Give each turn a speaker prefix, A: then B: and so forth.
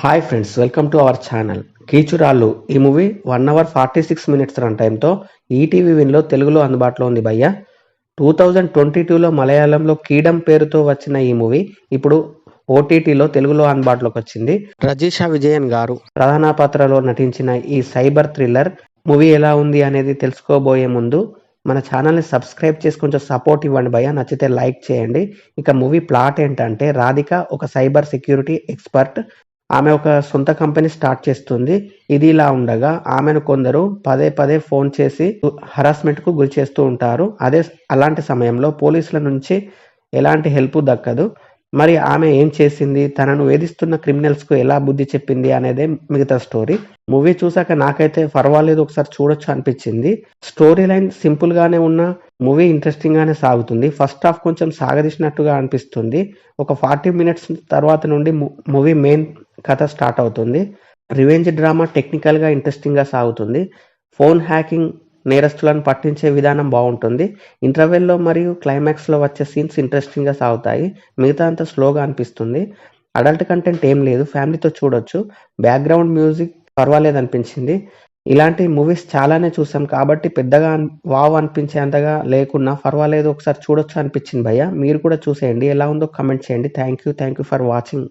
A: Hi friends, welcome to our channel. Keechurallu ఈ movie 1 hour 46 minutes run టైంతో ETV విన్లో తెలుగులో అందుబాటులో ఉంది భయ్య. 2022లో మలయాళంలో కీడం పేరుతో వచ్చిన ఈ మూవీ ఇప్పుడు ఓటీటీలో తెలుగులో అందుబాటులోకి వచ్చింది. రజిషా విజయన్ గారు ప్రధాన పాత్రలో నటించిన ఈ సైబర్ థ్రిల్లర్ మూవీ ఎలా ఉంది అనేది తెలుసుకోబోయే ముందు మన ఛానల్ని సబ్స్క్రైబ్ చేసి కొంచెం సపోర్ట్ ఇవ్వండి భయ్య. నచ్చితే లైక్ చేయండి. ఇక మూవీ ప్లాట్ ఏంటంటే, రాధిక ఒక సైబర్ సెక్యూరిటీ ఎక్స్పర్ట్. ఆమె ఒక సొంత కంపెనీ స్టార్ట్ చేస్తుంది. ఇది ఇలా ఉండగా ఆమెను కొందరు పదే పదే ఫోన్ చేసి హరాస్మెంట్కు గురి చేస్తూ ఉంటారు. అలాంటి సమయంలో పోలీసుల నుంచి ఎలాంటి హెల్ప్ దక్కదు. మరి ఆమె ఏం చేసింది, తనను వేధిస్తున్న క్రిమినల్స్కు ఎలా బుద్ధి చెప్పింది అనేదే మిగతా స్టోరీ. మూవీ చూసాక నాకైతే పర్వాలేదు, ఒకసారి చూడొచ్చు అనిపించింది. స్టోరీ లైన్ సింపుల్ గానే ఉన్న మూవీ ఇంట్రెస్టింగ్ గానే సాగుతుంది. ఫస్ట్ హాఫ్ కొంచెం సాగదీసినట్టుగా అనిపిస్తుంది. ఒక 40 minutes తర్వాత నుండి మూవీ మెయిన్ కథ స్టార్ట్ అవుతుంది. రివెంజ్ డ్రామా టెక్నికల్గా ఇంట్రెస్టింగ్గా సాగుతుంది. ఫోన్ హ్యాకింగ్ నేరస్తులను పట్టించే విధానం బాగుంటుంది. ఇంటర్వెల్లో మరియు క్లైమాక్స్లో వచ్చే సీన్స్ ఇంట్రెస్టింగ్గా సాగుతాయి. మిగతా అంతా స్లోగా అనిపిస్తుంది. అడల్ట్ కంటెంట్ ఏం లేదు, ఫ్యామిలీతో చూడొచ్చు. బ్యాక్గ్రౌండ్ మ్యూజిక్ పర్వాలేదు అనిపించింది. ఇలాంటి మూవీస్ చాలానే చూసాం కాబట్టి పెద్దగా వావ్ అనిపించేంతగా లేకున్నా పర్వాలేదు, ఒకసారి చూడొచ్చు అనిపించింది భయ్య. మీరు కూడా చూసేయండి, ఎలా ఉందో కమెంట్ చేయండి. Thank you for watching.